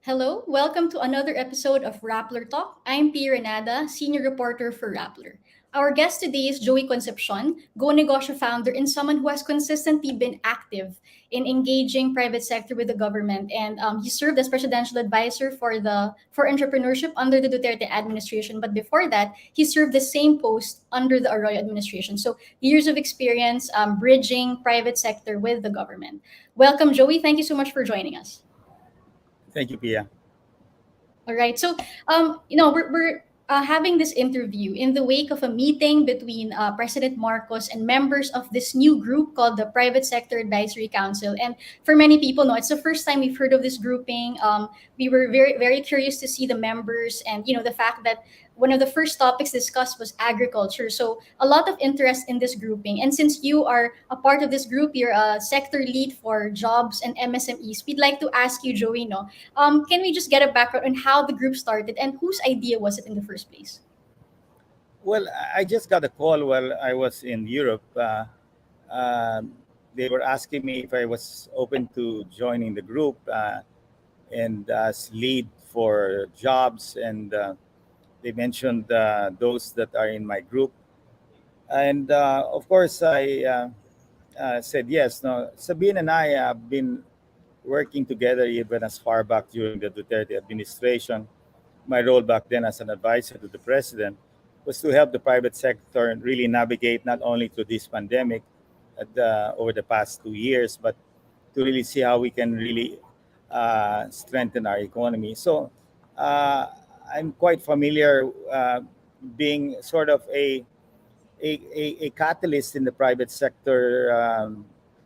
Hello, welcome to another episode of Rappler Talk. I'm P. Renada, Senior Reporter for Rappler. Our guest today is Joey Concepcion, Go Negosyo founder and someone who has consistently been active in engaging private sector with the government. And he served as presidential advisor for entrepreneurship under the Duterte administration. But before that, he served the same post under the Arroyo administration. So years of experience bridging private sector with the government. Welcome, Joey. Thank you so much for joining us. Thank you, Pia. All right. So, we're having this interview in the wake of a meeting between President Marcos and members of this new group called the Private Sector Advisory Council. And for many people, no, it's the first time we've heard of this grouping. We were very, very curious to see the members, and the fact that one of the first topics discussed was agriculture. So a lot of interest in this grouping. And since you are a part of this group, you're a sector lead for jobs and MSMEs. We'd like to ask you, Joey, no, can we just get a background on how the group started and whose idea was it in the first place? Well, I just got a call while I was in Europe. They were asking me if I was open to joining the group and as lead for jobs, and they mentioned those that are in my group. And of course, I said yes. No, Sabine and I have been working together even as far back during the Duterte administration. My role back then as an advisor to the president was to help the private sector really navigate not only through this pandemic over the past 2 years, but to really see how we can really strengthen our economy. So uh, I'm quite familiar being sort of a catalyst in the private sector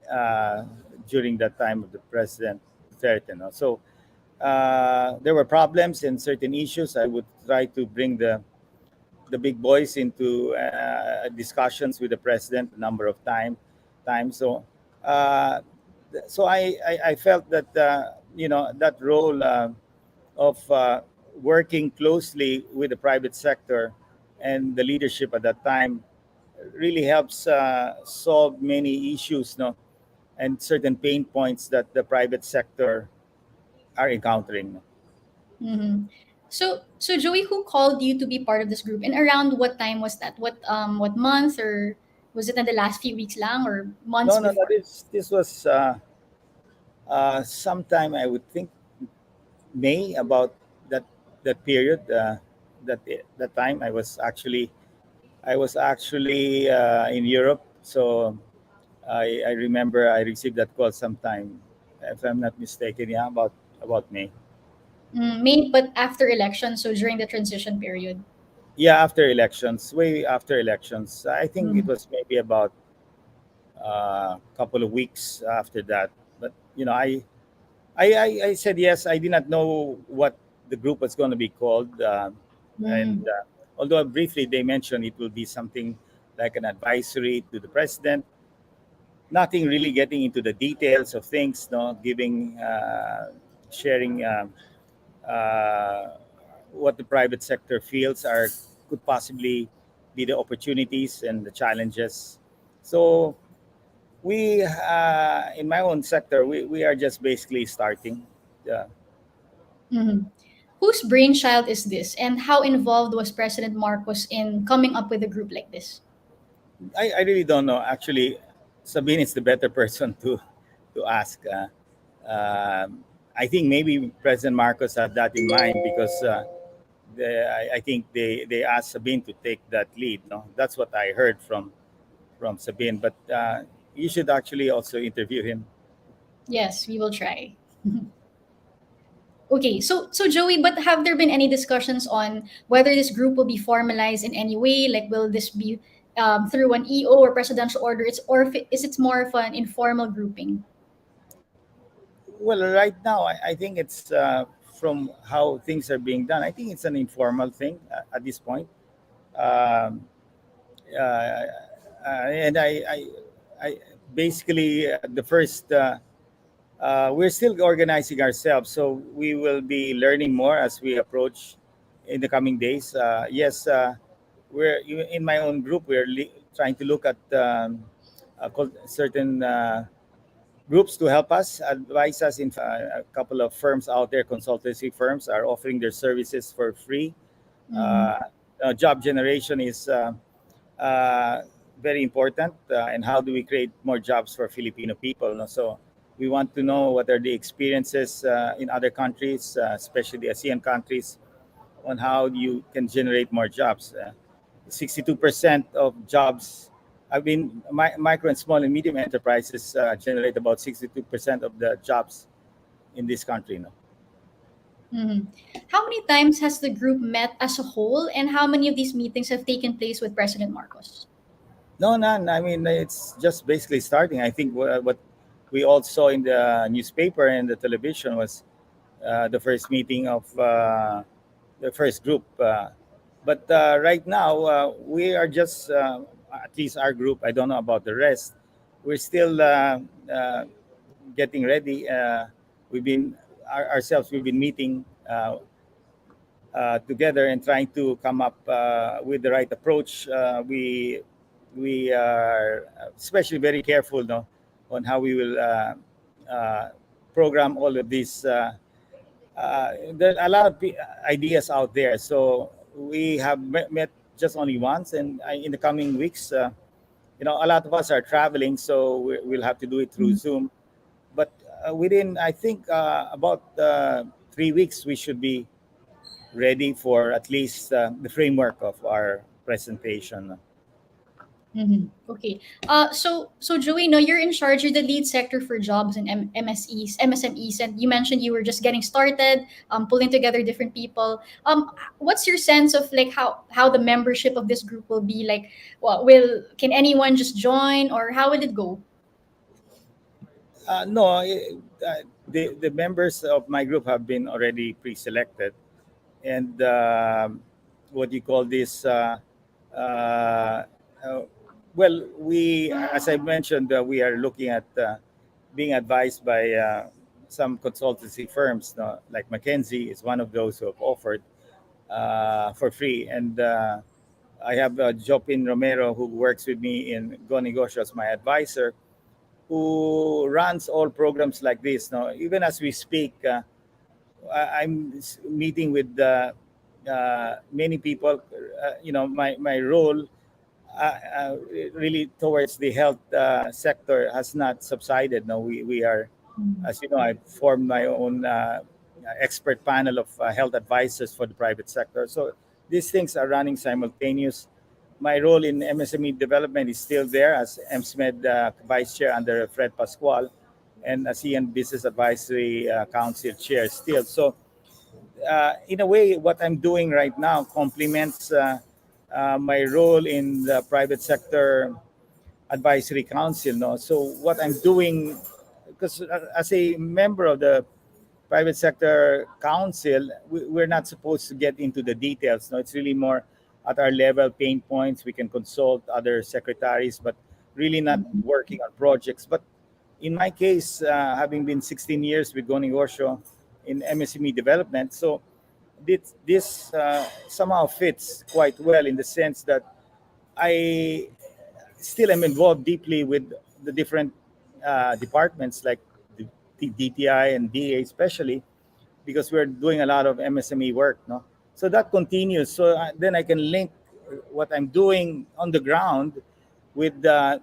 uh, during that time of the president Duterte. No? So there were problems and certain issues. I would try to bring the big boys into discussions with the president a number of times. So uh, I felt that that role of working closely with the private sector and the leadership at that time really helps solve many issues, no, and certain pain points that the private sector are encountering. Mm-hmm. So Joey, who called you to be part of this group, and around what time was that? What month, or was it in the last few weeks lang or months No. before? This was sometime I would think May, about that that period. That time I was actually in Europe, so I remember I received that call sometime, if I'm not mistaken, yeah, about May. May, but after election, so during the transition period. Yeah, after elections, way after elections. I think it Mm-hmm. was maybe about a couple of weeks after that. But I said yes. I did not know what the group was going to be called, and although briefly they mentioned it will be something like an advisory to the president, nothing really getting into the details of things. No, giving, sharing uh, what the private sector feels are could possibly be the opportunities and the challenges. So we in my own sector we are just basically starting. Mm-hmm. Whose brainchild is this, and how involved was President Marcos in coming up with a group like this? I really don't know. Actually, Sabine is the better person to ask. I think maybe President Marcos had that in mind because I think they asked Sabine to take that lead. No, that's what I heard from Sabine. But you should actually also interview him. Yes, we will try. Okay, so Joey, but have there been any discussions on whether this group will be formalized in any way? Like, will this be through an EO or presidential order? Is it more of an informal grouping? Well, right now, I think it's from how things are being done. I think it's an informal thing at this point. Um, uh, and I basically the first we're still organizing ourselves, so we will be learning more as we approach in the coming days. Yes, in my own group. We're trying to look at certain groups to help us, advise us. In a couple of firms out there, consultancy firms, are offering their services for free. Mm-hmm. Uh, Job generation is uh, very important. And how do we create more jobs for Filipino people? No? So we want to know what are the experiences in other countries, especially the ASEAN countries, on how you can generate more jobs. 62% of jobs, I mean, micro and small and medium enterprises generate about 62% of the jobs in this country. No? Mm-hmm. How many times has the group met as a whole, and how many of these meetings have taken place with President Marcos? No, none. I mean, it's just basically starting. I think what we all saw in the newspaper and the television was the first meeting of the first group. But right now, we are just, at least our group, I don't know about the rest, we're still getting ready. We've been, ourselves, we've been meeting together and trying to come up with the right approach. We are especially very careful, no, on how we will uh, program all of these. There are a lot of ideas out there, so we have met just only once, and in the coming weeks, a lot of us are traveling, so we'll have to do it through Zoom. But within, I think, about 3 weeks, we should be ready for at least the framework of our presentation. Mm-hmm. Okay. So Joey, no, you're in charge. You're the lead sector for jobs and MSEs, MSMEs, and you mentioned you were just getting started, pulling together different people. What's your sense of like how the membership of this group will be? Like, will can anyone just join, or how will it go? No, the members of my group have been already pre-selected, and what you call this? Uh, uh, well, we, as I mentioned, we are looking at being advised by some consultancy firms, no? Like McKinsey is one of those who have offered for free, and I have Jopin Romero, who works with me in Go Negosyo as my advisor, who runs all programs like this. Now, even as we speak, I'm meeting with many people. My role really towards the health sector has not subsided. No, we are, as you know, I've formed my own expert panel of health advisors for the private sector. So these things are running simultaneous. My role in MSME development is still there as MSMED Vice Chair under Fred Pascual, and ASEAN Business Advisory Council Chair still. So in a way, what I'm doing right now complements my role in the private sector advisory council. No, so what I'm doing, because as a member of the private sector council, we're not supposed to get into the details. No, it's really more at our level, pain points. We can consult other secretaries, but really not working on projects. But in my case, having been 16 years with Goni Osho in MSME development, so this somehow fits quite well in the sense that I still am involved deeply with the different departments like the DTI and DA especially, because we're doing a lot of MSME work, no? So that continues. So then I can link what I'm doing on the ground with the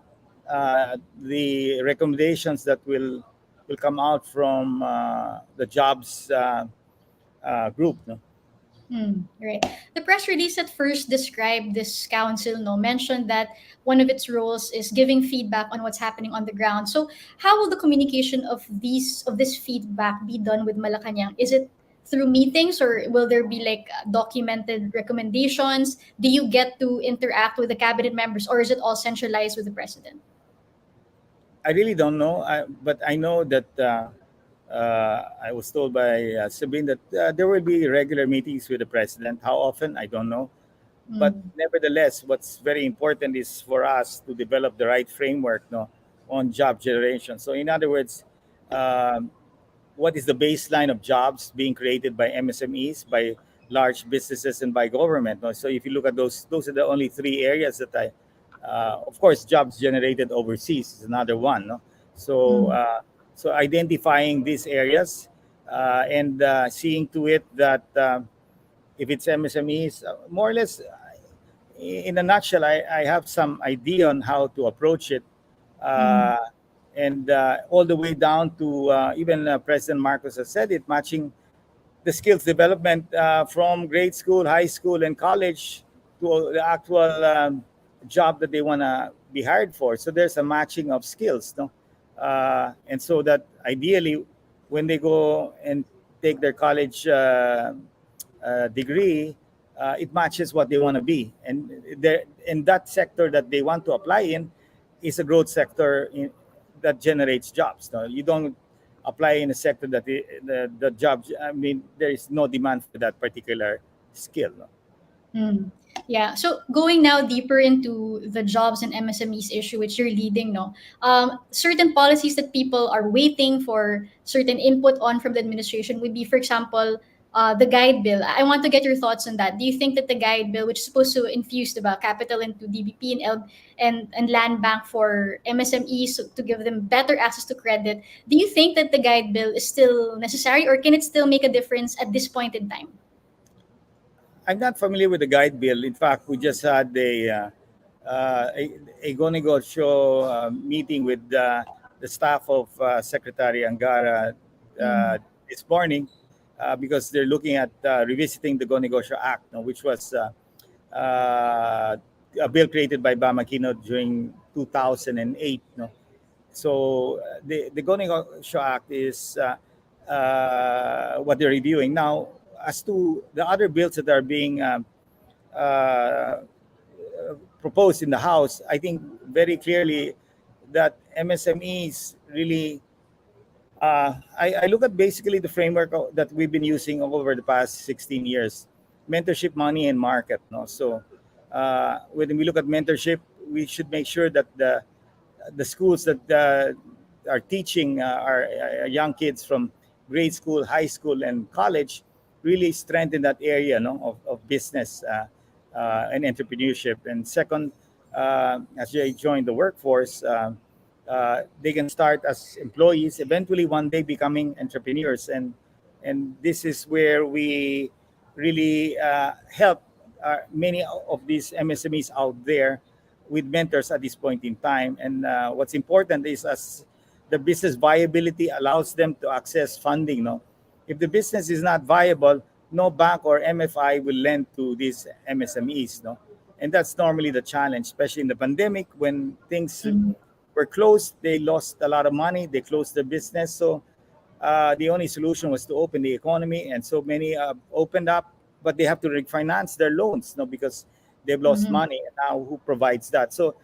recommendations that will come out from the jobs group, no? Right. The press release at first described this council, no, mentioned that one of its roles is giving feedback on what's happening on the ground. So how will the communication of this feedback be done with Malacanang? Is it through meetings, or will there be like documented recommendations? Do you get to interact with the cabinet members, or is it all centralized with the president? I really don't know, but I know that I was told by Sabine that there will be regular meetings with the president. How often, I don't know. But Mm. nevertheless, what's very important is for us to develop the right framework, no, on job generation. So, in other words, um, what is the baseline of jobs being created by MSMEs, by large businesses, and by government? No? So, if you look at those are the only three areas that of course, jobs generated overseas is another one. No? So, Mm. So identifying these areas and seeing to it that if it's MSMEs, more or less, in a nutshell, I have some idea on how to approach it, Mm-hmm. uh, and all the way down to even President Marcos has said it, matching the skills development from grade school, high school, and college to the actual job that they want to be hired for. So there's a matching of skills, no? And so that ideally, when they go and take their college degree, it matches what they want to be, and in that sector that they want to apply in is a growth sector that generates jobs. No, you don't apply in a sector that the jobs. I mean, there is no demand for that particular skill. No? Mm. Yeah. So going now deeper into the jobs and MSMEs issue, which you're leading, no, certain policies that people are waiting for certain input on from the administration would be, for example, the guide bill. I want to get your thoughts on that. Do you think that the guide bill, which is supposed to infuse the capital into DBP and and land bank for MSMEs to give them better access to credit, do you think that the guide bill is still necessary, or can it still make a difference at this point in time? I'm not familiar with the guide bill. In fact, we just had a go meeting with the staff of Secretary Angara uh, Mm. this morning because they're looking at revisiting the Go Negosyo Act, no, which was uh, a bill created by Bamakino during 2008. No? So the Go Negosyo Act is what they're reviewing now. As to the other bills that are being uh, proposed in the House, I think very clearly that MSMEs really. I look at basically the framework that we've been using over the past 16 years, mentorship, money, and market. No, so when we look at mentorship, we should make sure that the schools that are teaching our young kids from grade school, high school, and college really strengthen that area, no, of business and entrepreneurship. And second, as they join the workforce, they can start as employees, eventually one day becoming entrepreneurs, and this is where we really help many of these MSMEs out there with mentors at this point in time. And what's important is as the business viability allows them to access funding. No, if the business is not viable, no bank or MFI will lend to these MSMEs. No, and that's normally the challenge, especially in the pandemic when things Mm. were closed. They lost a lot of money. They closed their business. So the only solution was to open the economy, and so many opened up, but they have to refinance their loans, no, because they've lost Mm-hmm. money. And now, who provides that? So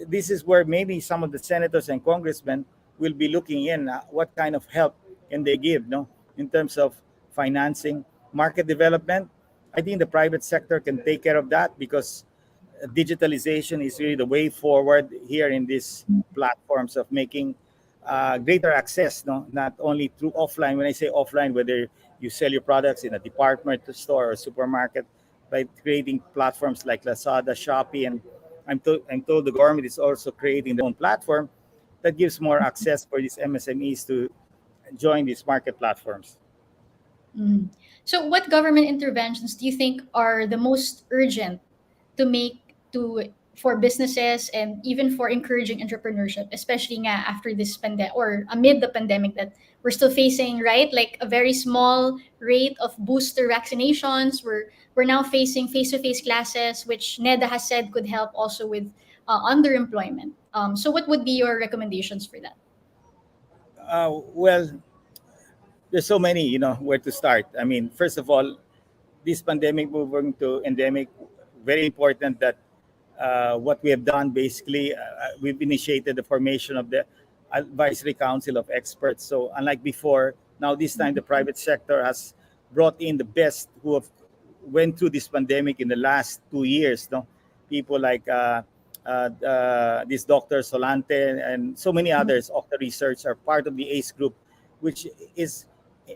this is where maybe some of the senators and congressmen will be looking in. What kind of help can they give, no, in terms of financing, market development? I think the private sector can take care of that because digitalization is really the way forward here in these platforms of making greater access, no, not only through offline. When I say offline, whether you sell your products in a department store or supermarket, by creating platforms like Lazada, Shopee, and I'm told the government is also creating their own platform that gives more access for these MSMEs to join these market platforms. Mhm. So, what government interventions do you think are the most urgent to make to for businesses and even for encouraging entrepreneurship, especially nga after this pandemic or amid the pandemic that we're still facing, right? Like a very small rate of booster vaccinations. We're now facing face-to-face classes, which NEDA has said could help also with underemployment. So, what would be your recommendations for that? Well, there's so many, where to start. I mean, first of all, this pandemic moving to endemic, very important that what we have done basically, we've initiated the formation of the advisory council of experts. So unlike before, now this time the private sector has brought in the best who have went through this pandemic in the last 2 years. No, people like this Dr. Solante and so many others of the research are part of the ACE group, which is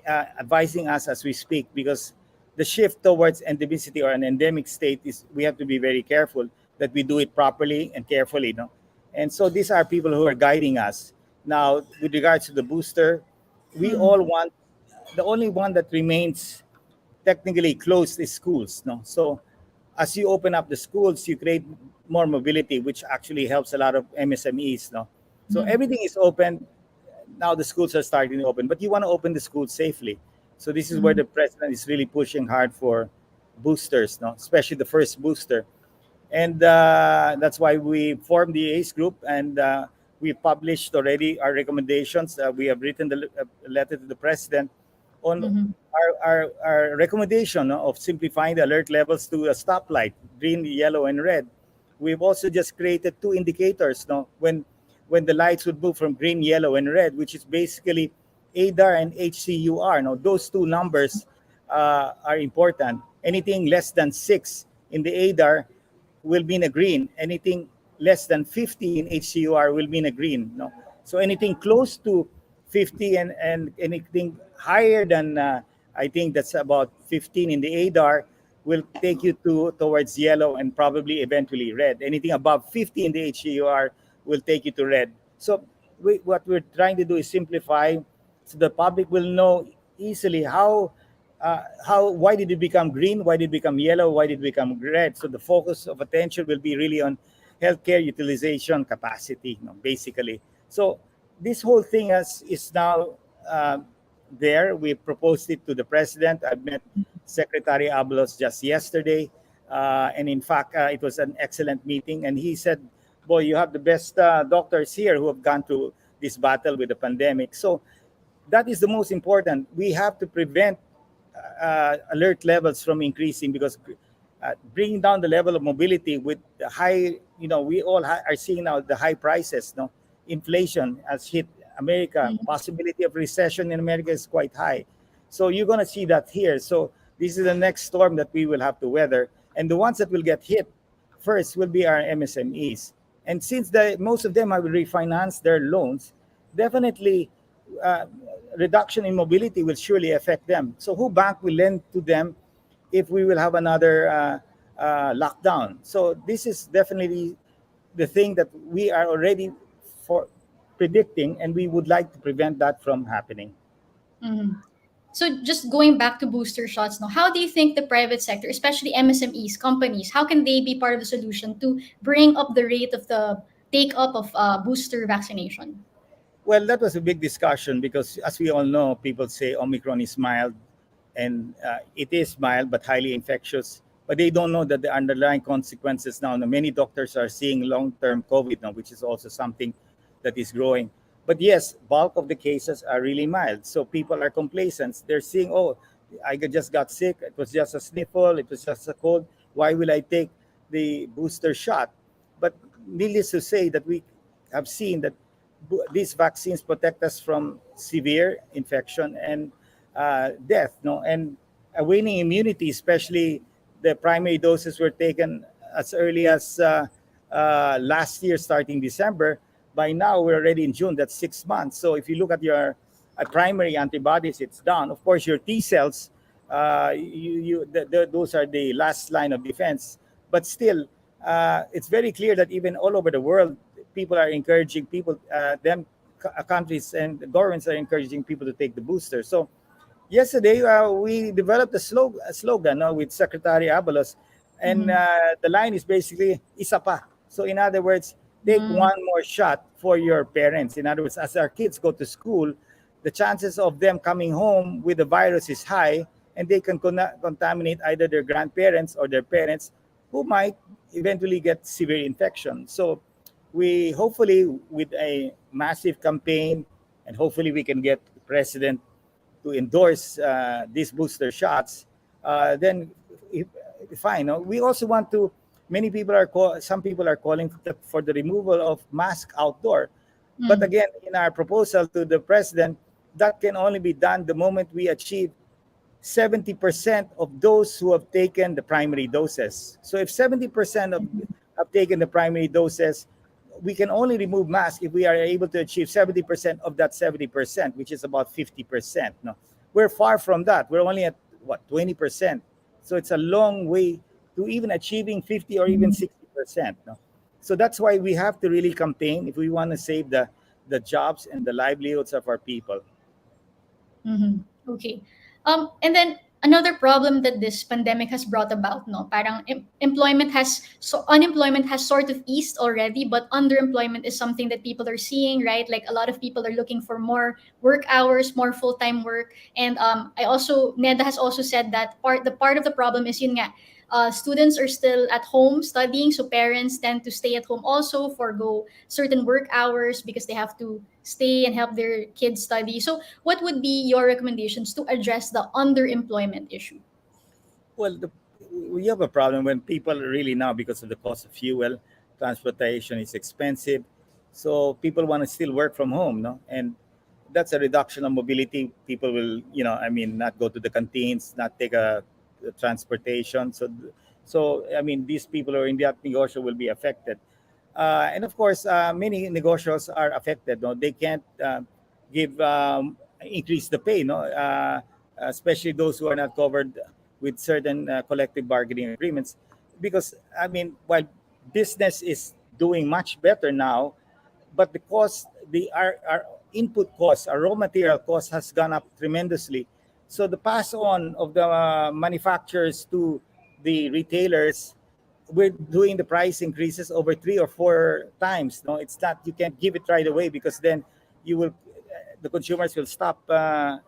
advising us as we speak because the shift towards endemicity or an endemic state is we have to be very careful that we do it properly and carefully, no. And so these are people who are guiding us, Now, with regards to the booster, we Mm. all want, the only one that remains technically closed is schools. No, so as you open up the schools, you create more mobility, which actually helps a lot of MSMEs. No, so Mm. everything is open now. The schools are starting to open, but you want to open the schools safely. So this is where Mm. the president is really pushing hard for boosters. No, especially the first booster, and that's why we formed the ACE group, and we published already our recommendations. We have written the letter to the president on Mm. our recommendation, no, of simplifying the alert levels to a stoplight, green, yellow, and red. We've also just created two indicators, no, when the lights would move from green, yellow, and red, which is basically ADAR and HCUR. Now, those two numbers are important. Anything less than 6 in the ADAR will mean a green. Anything less than 50 in HCUR will mean a green. No, so anything close to 50 and anything higher than I think that's about 15 in the ADAR will take you to towards yellow and probably eventually red. Anything above 50 in the HCUR will take you to red. So what we're trying to do is simplify, so the public will know easily how why did it become green, why did it become yellow, why did it become red. So the focus of attention will be really on healthcare utilization capacity, basically. So this whole thing is now uh, there. We proposed it to the president. I met Secretary Abalos just yesterday, and in fact, it was an excellent meeting. And he said, "Boy, you have the best doctors here who have gone through this battle with the pandemic." So that is the most important. We have to prevent alert levels from increasing, because bringing down the level of mobility with the high, we all are seeing now the high prices. No, inflation has hit America. Mm. Possibility of recession in America is quite high. So you're going to see that here. So this is the next storm that we will have to weather, and the ones that will get hit first will be our MSMEs. And since most of them have refinanced their loans, definitely uh, reduction in mobility will surely affect them. So who bank will lend to them if we will have another lockdown? So this is definitely the thing that we are already for predicting, and we would like to prevent that from happening. Mm. So just going back to booster shots now, how do you think the private sector, especially MSMEs, companies, how can they be part of the solution to bring up the rate of the take up of booster vaccination? Well, that was a big discussion because, as we all know, people say Omicron is mild, and it is mild but highly infectious. But they don't know that the underlying consequences now. Many doctors are seeing long-term COVID now, which is also something that is growing. But yes, bulk of the cases are really mild. So people are complacent. They're seeing, oh, just got sick. It was just a sniffle. It was just a cold. Why will I take the booster shot? But needless to say that we have seen that these vaccines protect us from severe infection and death. No, and a waning immunity, especially the primary doses were taken as early as last year, starting December. By now, we're already in June. That's 6 months. So if you look at your primary antibodies, it's down. Of course, your T cells, those are the last line of defense. But still, it's very clear that even all over the world, people are encouraging people, countries and governments are encouraging people to take the booster. So yesterday, we developed a slogan, no, with Secretary Abalos, and Mm-hmm. the line is basically "isa pa." So in other words, take Mm-hmm. one more shot for your parents. In other words, as our kids go to school, the chances of them coming home with the virus is high, and they can contaminate either their grandparents or their parents, who might eventually get severe infection. So we hopefully, with a massive campaign, and hopefully we can get the president to endorse these booster shots, then if, fine. No? We also want to. Many people some people are calling for the removal of mask outdoor, but Mm-hmm. again, in our proposal to the president, that can only be done the moment we achieve 70% of those who have taken the primary doses. So if 70% of have taken the primary doses, we can only remove masks if we are able to achieve 70% of that 70%, which is about 50%. No, we're far from that. We're only at what, 20%. So it's a long way to even achieving 50 or even 60%. No, so that's why we have to really campaign if we want to save the jobs and the livelihoods of our people. Mm-hmm. Okay. And then another problem that this pandemic has brought about, no, parang unemployment has sort of eased already, but underemployment is something that people are seeing, right? Like a lot of people are looking for more work hours, more full time work, and I also Neda has also said that part of the problem is yun nga. Students are still at home studying, so parents tend to stay at home also, forgo certain work hours because they have to stay and help their kids study. So what would be your recommendations to address the underemployment issue? Well, we have a problem when people really now, because of the cost of fuel, transportation is expensive. So people want to still work from home, no? And that's a reduction of mobility. People will, I mean, not go to the canteens, not take a transportation. So I mean, these people who are in that negotiation will be affected. And of course, many negotiators are affected. No, they can't give increase the pay. No, especially those who are not covered with certain collective bargaining agreements, because I mean, while business is doing much better now, but the cost, our input costs, our raw material cost has gone up tremendously. So the pass on of the manufacturers to the retailers, we're doing the price increases over 3 or 4 times. No, it's not, you can't give it right away, because then you will the consumers will stop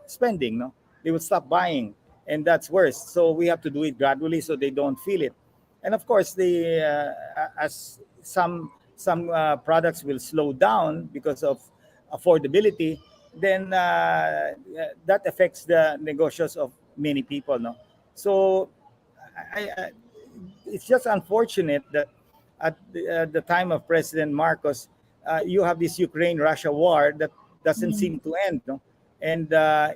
spending. No, they will stop buying, and that's worse. So we have to do it gradually so they don't feel it. And of course, the as some products will slow down because of affordability, then that affects the negotiations of many people. No, so I it's just unfortunate that at the time of President Marcos, you have this Ukraine-Russia war that doesn't Mm-hmm. seem to end, no? And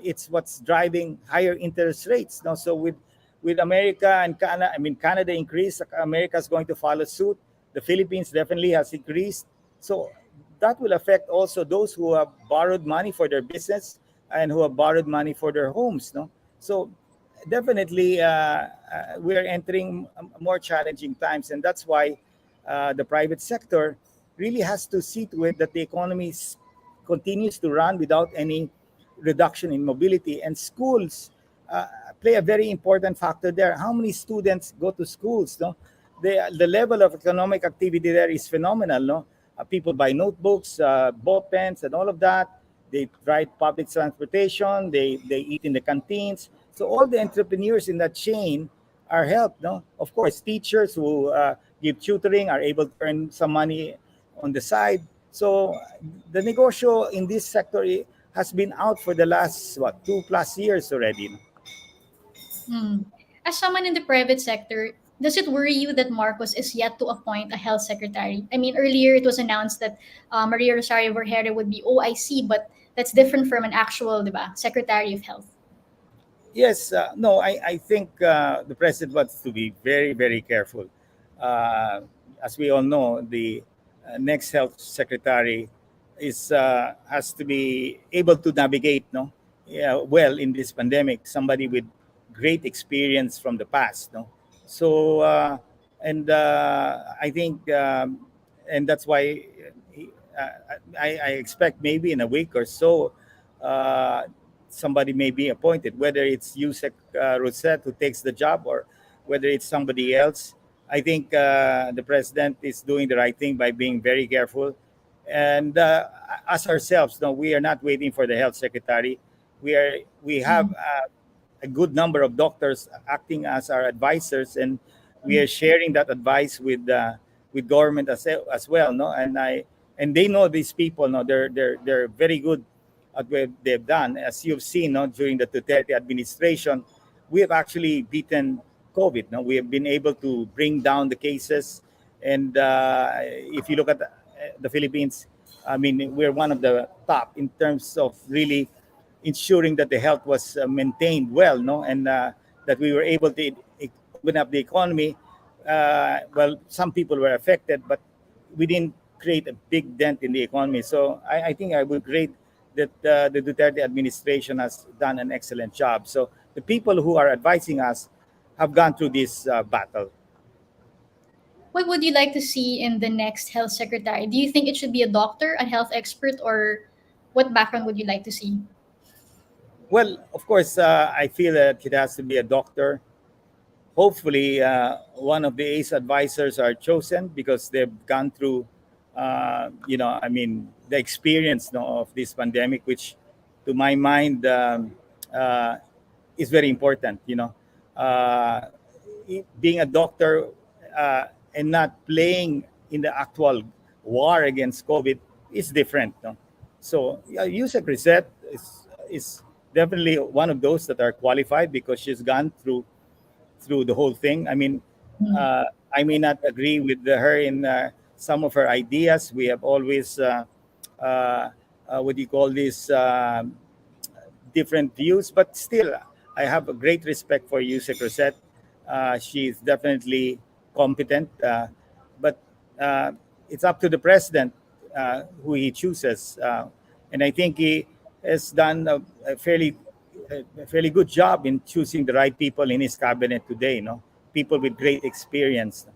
it's what's driving higher interest rates. No? So with America and Canada, I mean Canada increased, America is going to follow suit. The Philippines definitely has increased. So that will affect also those who have borrowed money for their business and who have borrowed money for their homes. No, so definitely we are entering more challenging times, and that's why the private sector really has to see to it that the economy continues to run without any reduction in mobility, and schools uh, play a very important factor there. How many students go to schools? No, the level of economic activity there is phenomenal. No, people buy notebooks, ball pens, and all of that. They ride public transportation. They eat in the canteens. So all the entrepreneurs in that chain are helped. No, of course, teachers who give tutoring are able to earn some money on the side. So the negosyo in this sector has been out for the last 2+ years already. Mm. As someone in the private sector, does it worry you that Marcos is yet to appoint a health secretary? I mean, earlier it was announced that Maria Rosario Vergara would be OIC, but that's different from an actual, diba, Secretary of Health. Yes, no, I think the president wants to be very, very careful. Uh, as we all know, the next health secretary has to be able to navigate, no, yeah, well in this pandemic. Somebody with great experience from the past, no. So I think, and that's why I expect maybe in a week or so. Uh, Somebody may be appointed, whether it's Yusek Rosette who takes the job or whether it's somebody else. I think the president is doing the right thing by being very careful. And us ourselves, no, we are not waiting for the health secretary. We have Mm. a good number of doctors acting as our advisors, and we are sharing that advice with government as well. No, and they know these people. No, they're very good at what they've done. As you've seen, no, during the Duterte administration, we have actually beaten COVID. No, we have been able to bring down the cases, and if you look at the Philippines, I mean, we're one of the top in terms of really ensuring that the health was maintained well, no, and that we were able to open up the economy. Well, some people were affected, but we didn't create a big dent in the economy. So I think I would rate that the Duterte administration has done an excellent job. So the people who are advising us have gone through this battle. what would you like to see in the next health secretary? Do you think it should be a doctor, a health expert, or what background would you like to see? Well, of course, I feel that it has to be a doctor. Hopefully, one of the ACE advisors are chosen because they've gone through, I mean, the experience, of this pandemic, which, to my mind, uh, is very important. Uh, Being a doctor uh, and not playing in the actual war against COVID is different. No? So, Yusek Reset is definitely one of those that are qualified because she's gone through the whole thing. I mean, Mm. uh, I may not agree with her in some of her ideas. We have always, uh, what do you call this, different views, but still, I have a great respect for Yusek Rosette. She's definitely competent, but uh, it's up to the president who he chooses. And I think he has done a fairly good job in choosing the right people in his cabinet today. People with great experience.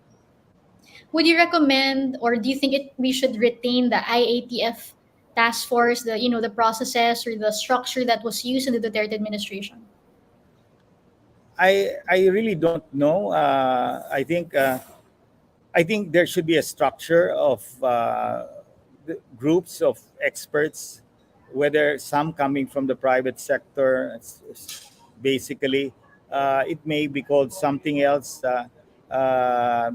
Would you recommend, or do you think we should retain the IATF task force, the processes or the structure that was used in the Duterte administration? I really don't know. I think there should be a structure of groups of experts, whether some coming from the private sector. Basically, it may be called something else. Uh,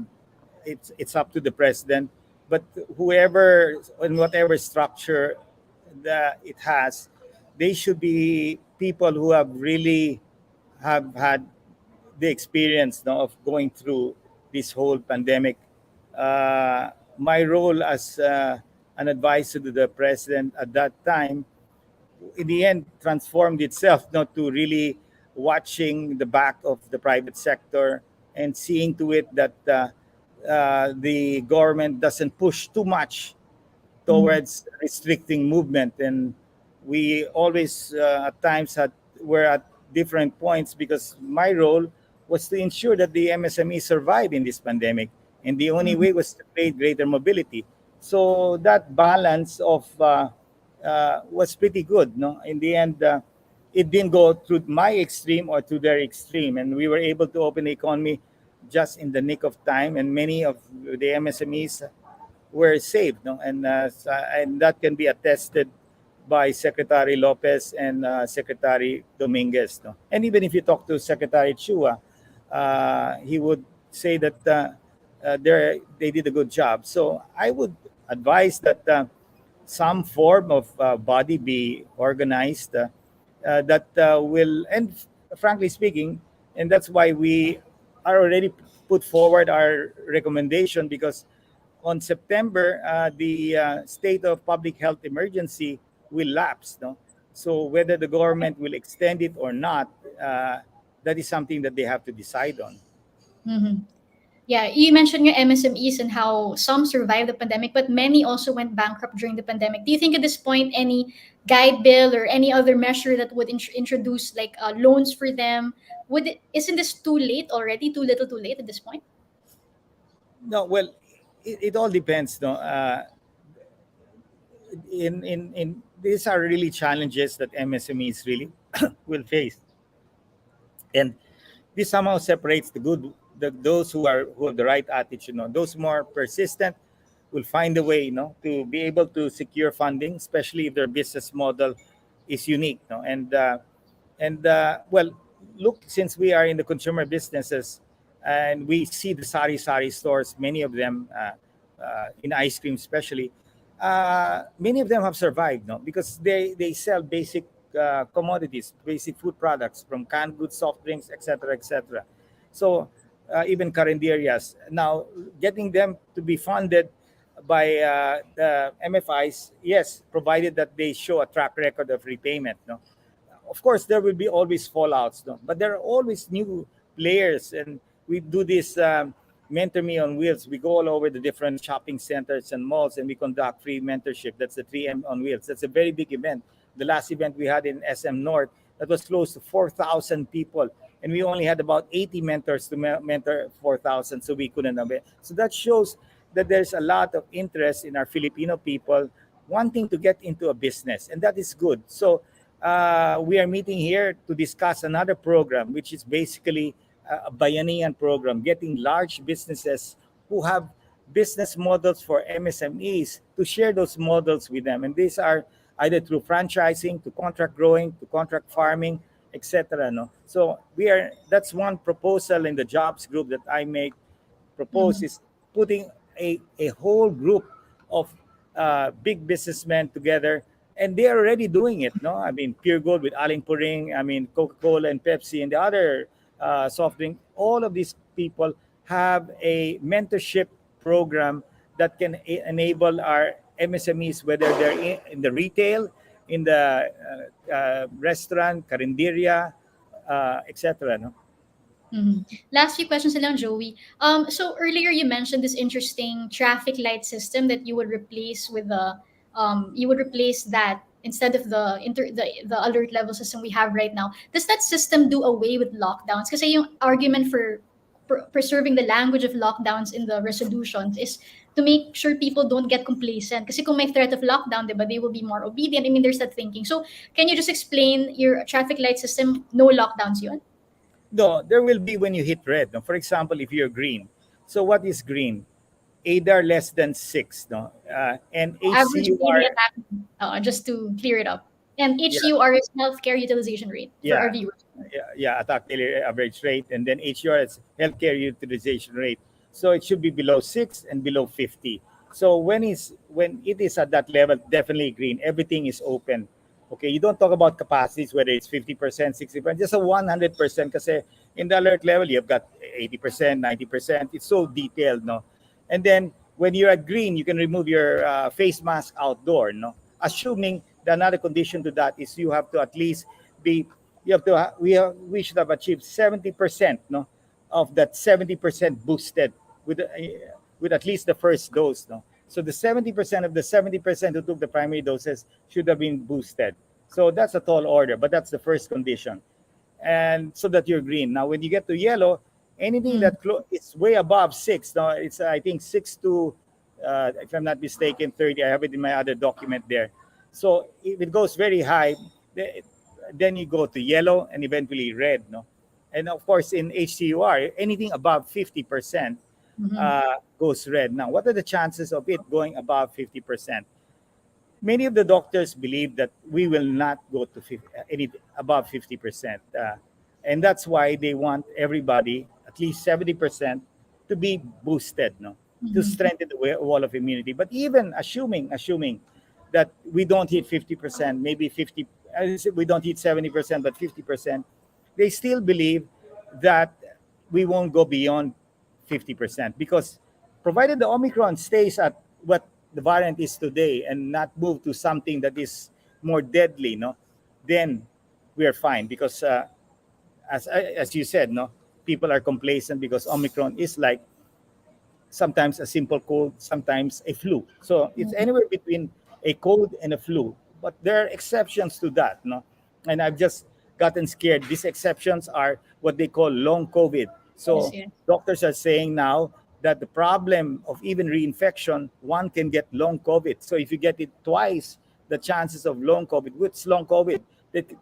it's up to the president, but whoever and whatever structure that it has, they should be people who have really have had the experience, of going through this whole pandemic. My role as an advisor to the president at that time, in the end, transformed itself not to really watching the back of the private sector and seeing to it that the government doesn't push too much Mhm. towards restricting movement. And we always at times had were at different points because my role was to ensure that the MSME survive in this pandemic, and the only Mhm. way was to create greater mobility. So that balance of was pretty good. No, in the end, it didn't go to my extreme or to their extreme, and we were able to open the economy just in the nick of time, and many of the MSMEs were saved, no? And that can be attested by Secretary Lopez and Secretary Dominguez, no? And even if you talk to Secretary Chua, he would say that they did a good job. So I would advise that some form of body be organized that will, and frankly speaking, and that's why we are already put forward our recommendation, because on September, the state of public health emergency will lapse. No, so whether the government will extend it or not, that is something that they have to decide on. Mhm. Yeah, you mentioned your MSMEs and how some survived the pandemic, but many also went bankrupt during the pandemic. Do you think at this point any guide bill or any other measure that would introduce like loans for them, isn't this too late already? Too little, too late at this point? No, well, it all depends. No, in these are really challenges that MSMEs really will face, and this somehow separates those who have the right attitude. Those more persistent will find a way, to be able to secure funding, especially if their business model is unique. Well, look, since we are in the consumer businesses and we see the sari stores, many of them in ice cream especially, many of them have survived, no, because they sell basic commodities, basic food products, from canned goods, soft drinks, etc., etc. So even carinderias now, getting them to be funded by the MFIs, yes, provided that they show a track record of repayment. No, of course there will be always fallouts, no? But there are always new players, and we do this mentor me on wheels. We go all over the different shopping centers and malls, and we conduct free mentorship. That's the 3M on wheels. That's a very big event. The last event we had in SM North, that was close to 4,000 people and we only had about 80 mentors to mentor 4,000, so we couldn't have it. So that shows that there's a lot of interest in our Filipino people wanting to get into a business, and that is good. So we are meeting here to discuss another program, which is basically a Bayanihan program, getting large businesses who have business models for MSMEs to share those models with them. And these are either through franchising, to contract growing, to contract farming, etc. No? So we are that's one proposal in the jobs group that I make propose Mhm. is putting a whole group of big businessmen together, and they are already doing it. No, I mean Pure Gold with Aling Puring, I mean Coca-Cola and Pepsi and the other soft drink. All of these people have a mentorship program that can enable our MSMEs, whether they're in the retail, in the restaurant, carinderia, etc. No? Mhm. Last few questions na lang, Joey. So earlier you mentioned this interesting traffic light system that you would replace with you would replace that instead of the alert level system we have right now. Does that system do away with lockdowns? Kasi yung argument for preserving the language of lockdowns in the resolutions is to make sure people don't get complacent. Kasi kung may threat of lockdown, diba, they will be more obedient. I mean, there's that thinking. So can you just explain your traffic light system? No lockdowns yun? No, there will be when you hit red. No? For example, if you're green. So what is green? ADAR less than 6. No? And Average daily HCUR, attack, just to clear it up. And yeah, HUR is healthcare utilization rate for our yeah, viewers. yeah, attack daily average rate. And then HCUR is healthcare utilization rate. So it should be below 6 and below 50. So when it is at that level, definitely green. Everything is open. Okay, you don't talk about capacities, whether it's 50%, 60%, just a 100%. Because in the alert level, you've got 80%, 90%. It's so detailed, no? And then when you're at green, you can remove your face mask outdoor, no? Assuming that another condition to that is you have to at least be, you have to, we should have achieved 70%, no? Of that 70% boosted with at least the first dose, no? So the 70% of the 70% who took the primary doses should have been boosted. So that's a tall order, but that's the first condition. And so that you're green. Now, when you get to yellow, anything Mm. that it's way above 6. Now, it's I think 6 to, if I'm not mistaken, 30. I have it in my other document there. So if it goes very high, then you go to yellow and eventually red. No, and of course in HCUR, anything above 50% Mhm. goes red. Now, what are the chances of it going above 50%? Many of the doctors believe that we will not go to 50, any above 50%, and that's why they want everybody, at least 70%, to be boosted, no, to Mhm. strengthen the wall of immunity. But even assuming that we don't hit 50%, maybe 50, we don't hit 70%, but 50%, they still believe that we won't go beyond 50%, because provided the Omicron stays at what the variant is today and not move to something that is more deadly, no, then we are fine. Because as you said, no, people are complacent because Omicron is like sometimes a simple cold, sometimes a flu. So it's Mhm. anywhere between a cold and a flu. But there are exceptions to that, no? And I've just gotten scared. These exceptions are what they call long COVID. Yes, So yes. doctors are saying now that the problem of even reinfection, one can get long COVID. So if you get it twice, the chances of long COVID, what's long COVID? It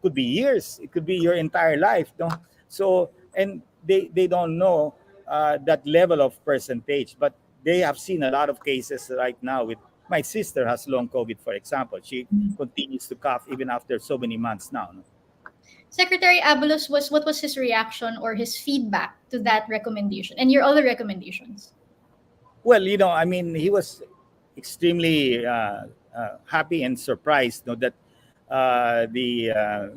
could be years. It could be your entire life, no? So, and they don't know that level of percentage. But they have seen a lot of cases right now. With my sister has long COVID, for example. She Mhm. continues to cough even after so many months now. No? Secretary Abalos, what was his reaction or his feedback to that recommendation and your other recommendations? Well, I mean, he was extremely happy and surprised, that the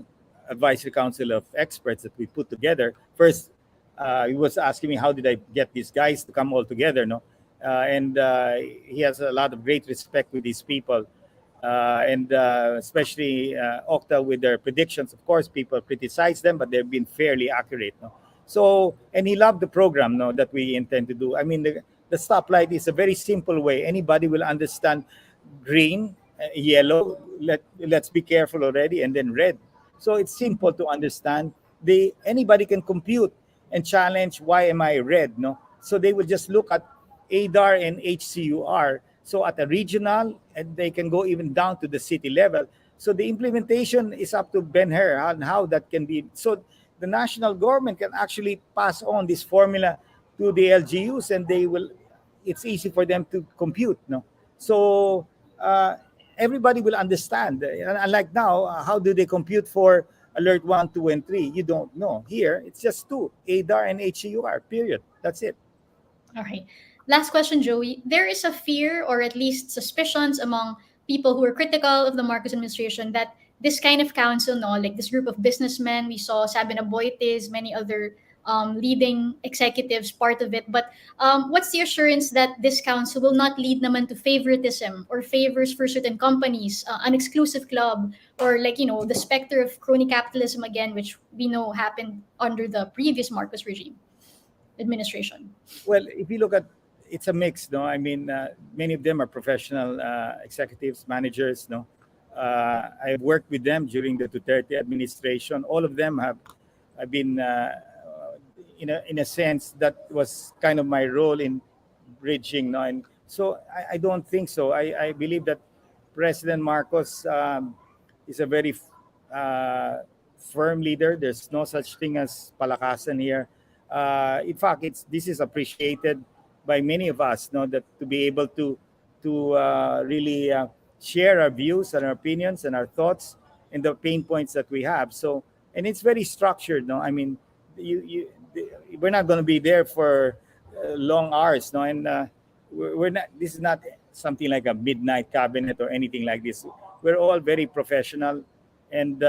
advisory council of experts that we put together. First, he was asking me how did I get these guys to come all together, no? And he has a lot of great respect with these people, and especially Okta with their predictions. Of course, people criticize them, but they've been fairly accurate. No? So, and he loved the program, no, that we intend to do. I mean, the stoplight is a very simple way. Anybody will understand green, yellow. Let's be careful already, and then red. So it's simple to understand. they anybody can compute and challenge why am I red, no? So they will just look at ADAR and HCUR. So at a regional, and they can go even down to the city level. So the implementation is up to Ben Hur on how that can be. So the national government can actually pass on this formula to the LGUs, and they will. It's easy for them to compute, no? So everybody will understand. Unlike now, how do they compute for alert 1, 2, and 3? You don't know. Here, it's just two, ADAR and HCUR, period. That's it. All right. Last question, Joey. There is a fear or at least suspicions among people who are critical of the Marcos administration that this kind of council, no, like this group of businessmen, we saw Sabina Boites, many other leading executives part of it. But what's the assurance that this council will not lead naman to favoritism or favors for certain companies, an exclusive club, or like, the specter of crony capitalism again, which we know happened under the previous Marcos regime administration? Well, if you look at, it's a mix, no. I mean, many of them are professional executives, managers, no. I've worked with them during the Duterte administration. All of them have been, in a sense, that was kind of my role in bridging, no. And so I don't think so. I believe that President Marcos is a very firm leader. There's no such thing as palakasan here. In fact, this is appreciated by many of us, no, that to be able to really share our views and our opinions and our thoughts and the pain points that we have. So, and it's very structured, no. I mean, we're not going to be there for long hours, no, and we're not. This is not something like a midnight cabinet or anything like this. We're all very professional, and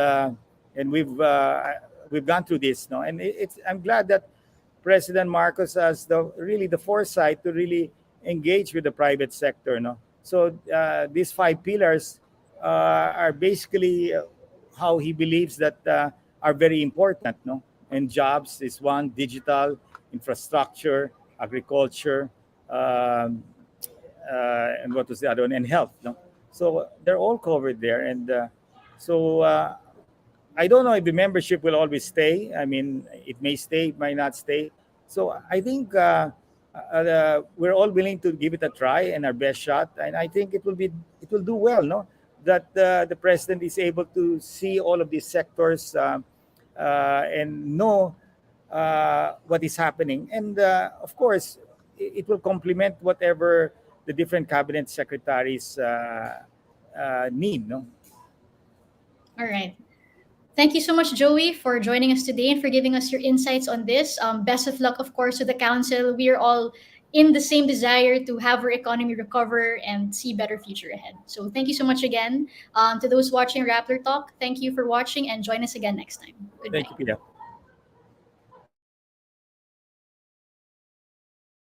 we've gone through this, no, and it's. I'm glad that President Marcos has the foresight to really engage with the private sector, no. So these five pillars are basically how he believes that are very important, no. And jobs is one, digital, infrastructure, agriculture, and what was the other one? And health, no. So they're all covered there, and so I don't know if the membership will always stay. I mean, it may stay, it might not stay. So I think we're all willing to give it a try and our best shot, and I think it will do well. No, that the president is able to see all of these sectors and know what is happening, and of course, it will complement whatever the different cabinet secretaries need. No. All right. Thank you so much, Joey, for joining us today and for giving us your insights on this. Best of luck, of course, to the council. We are all in the same desire to have our economy recover and see better future ahead. So thank you so much again. To those watching Rappler Talk, thank you for watching and join us again next time. Thank Goodbye. you, Pia.